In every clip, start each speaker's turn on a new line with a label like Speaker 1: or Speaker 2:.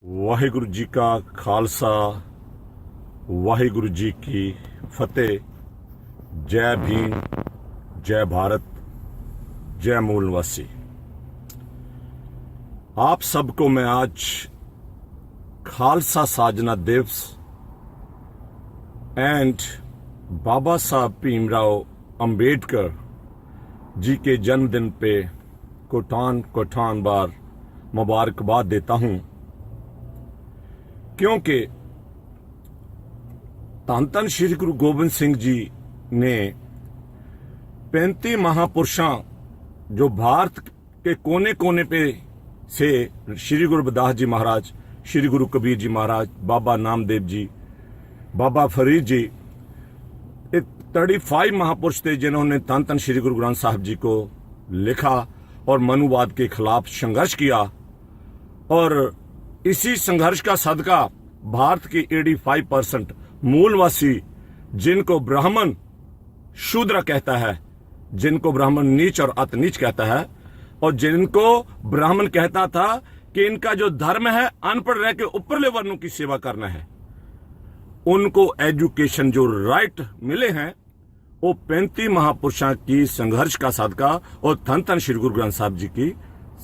Speaker 1: वाहिगुरु जी का खालसा वाहिगुरु जी की फतेह। जय भीम, जय भारत, जय मूल निवासी। आप सबको मैं आज खालसा साजना दिवस एंड बाबा साहब भीमराव अंबेडकर जी के जन्मदिन पे कोटान बार मुबारकबाद देता हूं, क्योंकि धन श्री गुरु गोबिंद सिंह जी ने 35 महापुरुषों जो भारत के कोने कोने पे से श्री गुरु रविदास जी महाराज, श्री गुरु कबीर जी महाराज, बाबा नामदेव जी, बाबा फरीद जी, 35 महापुरुष थे जिन्होंने धन श्री गुरु ग्रंथ साहब जी को लिखा और मनुवाद के खिलाफ संघर्ष किया। और इसी संघर्ष का सदका भारत के 85% मूलवासी, जिनको ब्राह्मण शूद्र कहता है, जिनको ब्राह्मण नीच और अति नीच कहता है, और जिनको ब्राह्मण कहता था कि इनका जो धर्म है अनपढ़ रह के ऊपरले वर्णों की सेवा करना है, उनको एजुकेशन जो राइट मिले हैं वो 35 महापुरुषों की संघर्ष का सदका और धन श्री गुरु ग्रंथ साहब जी की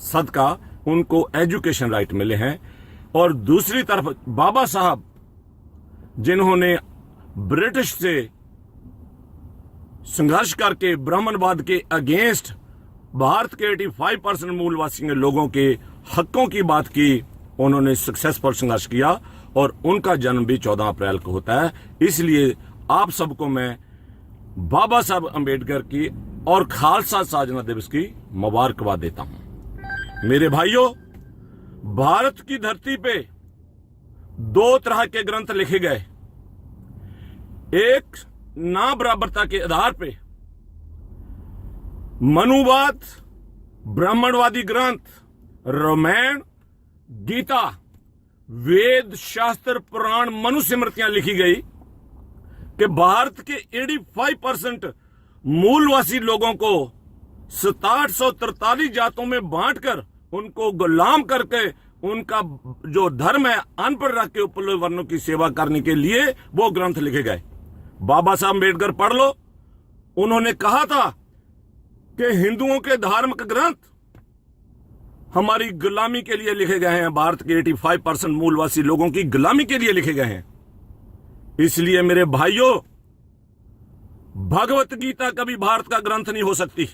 Speaker 1: सदका उनको एजुकेशन राइट मिले हैं। और दूसरी तरफ बाबा साहब, जिन्होंने ब्रिटिश से संघर्ष करके ब्राह्मणवाद के अगेंस्ट भारत के 85% मूलवासी लोगों के हकों की बात की, उन्होंने सक्सेसफुल संघर्ष किया और उनका जन्म भी 14 अप्रैल को होता है। इसलिए आप सबको मैं बाबा साहब अंबेडकर की और खालसा साजना दिवस की मुबारकबाद देता हूं। मेरे भाइयों, भारत की धरती पे 2 तरह के ग्रंथ लिखे गए। एक ना बराबरता के आधार पे मनुवाद, ब्राह्मणवादी ग्रंथ, रामायण, गीता, वेद, शास्त्र, पुराण, मनुस्मृतियां लिखी गई कि भारत के 85% मूलवासी लोगों को 6743 जातों में बांटकर उनको गुलाम करके उनका जो धर्म है अनपढ़ रख के ऊपर वर्णों की सेवा करने के लिए वो ग्रंथ लिखे गए। बाबा साहब अंबेडकर पढ़ लो, उन्होंने कहा था कि हिंदुओं के धार्मिक ग्रंथ हमारी गुलामी के लिए लिखे गए हैं, भारत के 85% मूलवासी लोगों की गुलामी के लिए लिखे गए हैं। इसलिए मेरे भाइयों, भगवत गीता कभी भारत का ग्रंथ नहीं हो सकती।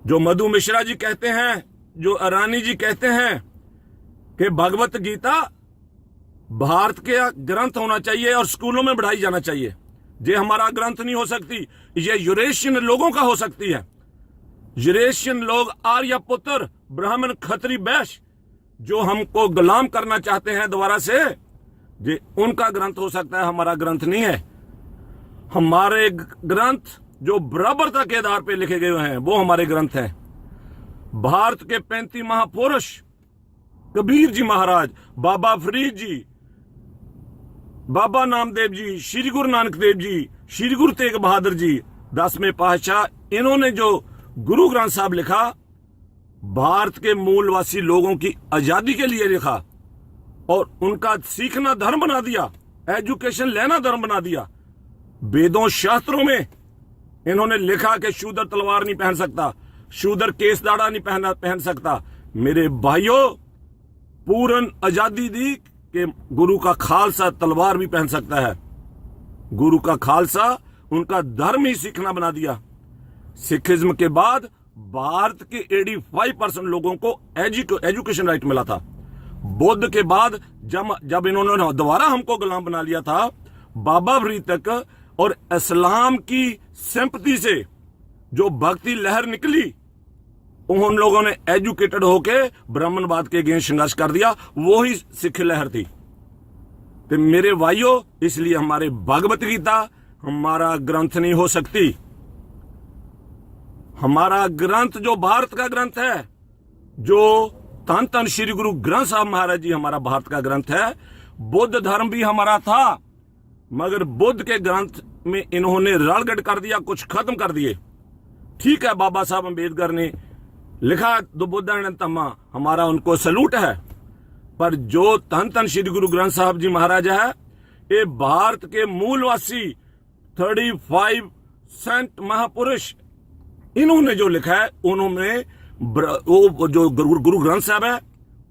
Speaker 1: जो मधु मिश्रा जी कहते हैं, जो अरानी जी कहते हैं कि भगवत गीता भारत के ग्रंथ होना चाहिए और स्कूलों में पढ़ाई जाना चाहिए, ये हमारा ग्रंथ नहीं हो सकती, ये यूरेशियन लोगों का हो सकती है। यूरेशियन लोग, आर्यपुत्र, ब्राह्मण, खत्री, वैश्य, जो हमको गुलाम करना चाहते हैं दोबारा से, ये उनका ग्रंथ हो सकता है, हमारा ग्रंथ नहीं है। हमारे ग्रंथ जो बराबरता के आधार पे लिखे गए हैं वो हमारे ग्रंथ हैं। भारत के 35 महापुरुष, कबीर जी महाराज, बाबा फरीद जी, बाबा नामदेव जी, श्री गुरु नानक देव जी, श्री गुरु तेग बहादुर जी, 10वें पातशाह, इन्होंने जो गुरु ग्रंथ साहब लिखा, भारत के मूलवासी लोगों की आजादी के लिए लिखा और उनका सीखना धर्म बना दिया, एजुकेशन लेना धर्म बना दिया। वेदों शास्त्रों में इन्होंने लिखा कि शूद्र तलवार नहीं पहन सकता, शूद्र केस दाढ़ा नहीं पहन सकता। मेरे भाइयों, पूर्ण आजादी दी कि गुरु का खालसा तलवार भी पहन सकता है। गुरु का खालसा उनका धर्म ही सीखना बना दिया। सिखिज्म के बाद भारत के 85% लोगों को एजुकेशन राइट मिला था। बुद्ध के बाद जब इन्होंने दोबारा हमको गुलाम बना लिया था, बाबा फरीद तक और इस्लाम की सिंपैथी से जो भक्ति लहर निकली, उन लोगों ने एजुकेटेड होके ब्राह्मणवाद के अगेंस्ट संघर्ष कर दिया, वो ही सिख लहर थी। तो मेरे भाइयों, इसलिए हमारे भगवत गीता हमारा ग्रंथ नहीं हो सकती। हमारा ग्रंथ जो भारत का ग्रंथ है, जो धन श्री गुरु ग्रंथ साहब महाराज जी हमारा भारत का ग्रंथ है। बुद्ध धर्म भी हमारा था, मगर बुद्ध के ग्रंथ में इन्होंने रड़गड़ कर दिया, कुछ खत्म कर दिए। ठीक है, बाबा साहब अंबेडकर ने लिखा दो बुद्धानंद तम्मा, हमारा उनको सलूट है, पर जो धन धन श्री गुरु ग्रंथ साहब जी महाराज है, ये भारत के मूलवासी 35 संत महापुरुष, इन्होंने जो लिखा है, उन्होंने वो जो गुरु ग्रंथ साहब है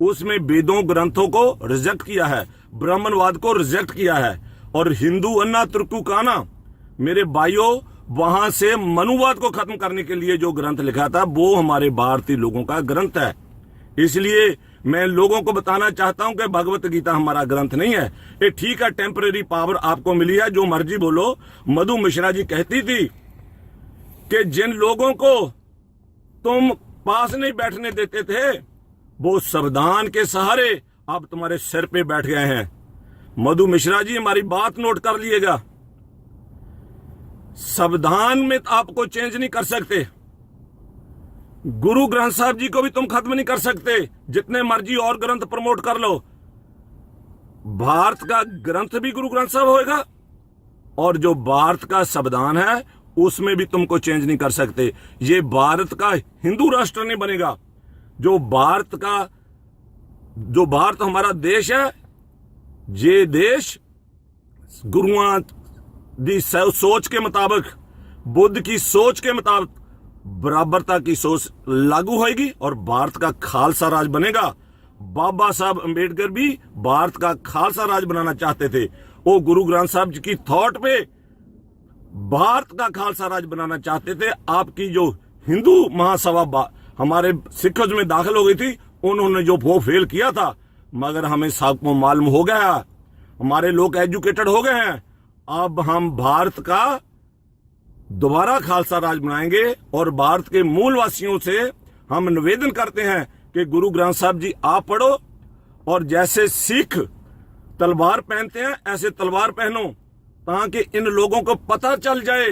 Speaker 1: उसमें वेदों ग्रंथों को रिजेक्ट किया है, ब्राह्मणवाद को रिजेक्ट किया है, और हिंदू अन्ना तुर्कुकाना, मेरे भाइयों, वहां से मनुवाद को खत्म करने के लिए जो ग्रंथ लिखा था वो हमारे भारतीय लोगों का ग्रंथ है। इसलिए मैं लोगों को बताना चाहता हूं कि भगवत गीता हमारा ग्रंथ नहीं है। ये ठीक है, टेम्परेरी पावर आपको मिली है, जो मर्जी बोलो। मधु मिश्रा जी कहती थी कि जिन लोगों को तुम पास नहीं बैठने देते थे, वो संविधान के सहारे अब तुम्हारे सिर पे बैठ गए हैं। मधु मिश्रा जी, हमारी बात नोट कर लिएगा, संविधान में आपको चेंज नहीं कर सकते, गुरु ग्रंथ साहब जी को भी तुम खत्म नहीं कर सकते, जितने मर्जी और ग्रंथ प्रमोट कर लो। भारत का ग्रंथ भी गुरु ग्रंथ साहब होएगा, और जो भारत का संविधान है उसमें भी तुमको चेंज नहीं कर सकते। ये भारत का हिंदू राष्ट्र नहीं बनेगा। जो भारत हमारा देश है, ये देश गुरुआं दी सोच के मुताबिक, बुद्ध की सोच के मुताबिक बराबरता की सोच लागू होगी और भारत का खालसा राज बनेगा। बाबा साहब अंबेडकर भी भारत का खालसा राज बनाना चाहते थे। वो गुरु ग्रंथ साहब जी की थॉट पे भारत का खालसा राज बनाना चाहते थे। आपकी जो हिंदू महासभा हमारे सिखों में दाखिल हो गई थी, उन्होंने जो वो फेल किया था, मगर हमें सबको मालूम हो गया, हमारे लोग एजुकेटेड हो गए हैं। अब हम भारत का दोबारा खालसा राज बनाएंगे, और भारत के मूलवासियों से हम निवेदन करते हैं कि गुरु ग्रंथ साहब जी आप पढ़ो, और जैसे सिख तलवार पहनते हैं ऐसे तलवार पहनो, ताकि इन लोगों को पता चल जाए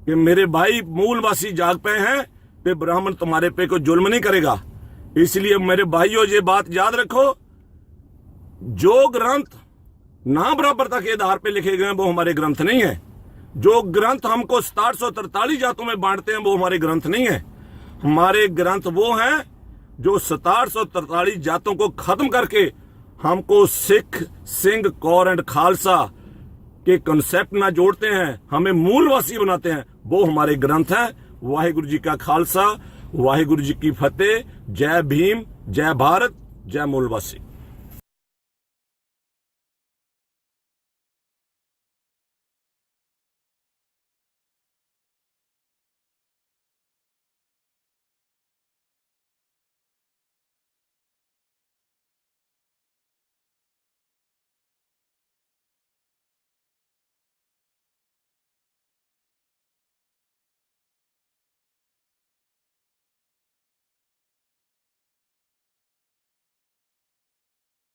Speaker 1: कि मेरे भाई मूलवासी जाग पे हैं, कि ब्राह्मण तुम्हारे पे कोई जुल्म नहीं करेगा। इसलिए मेरे भाइयों, ये बात याद रखो, जो ग्रंथ ना बराबरता के आधार पे लिखे गए हैं वो हमारे ग्रंथ नहीं है। जो ग्रंथ हमको 743 जातों में बांटते हैं वो हमारे ग्रंथ नहीं है। हमारे ग्रंथ वो हैं जो 743 जातों को खत्म करके हमको सिख, सिंह, कौर एंड खालसा के कंसेप्ट ना जोड़ते हैं, हमें मूलवासी बनाते हैं, वो हमारे ग्रंथ हैं। वाहिगुरु जी का खालसा, वाहिगुरु जी की फतेह। जय भीम, जय भारत, जय मूलवासी।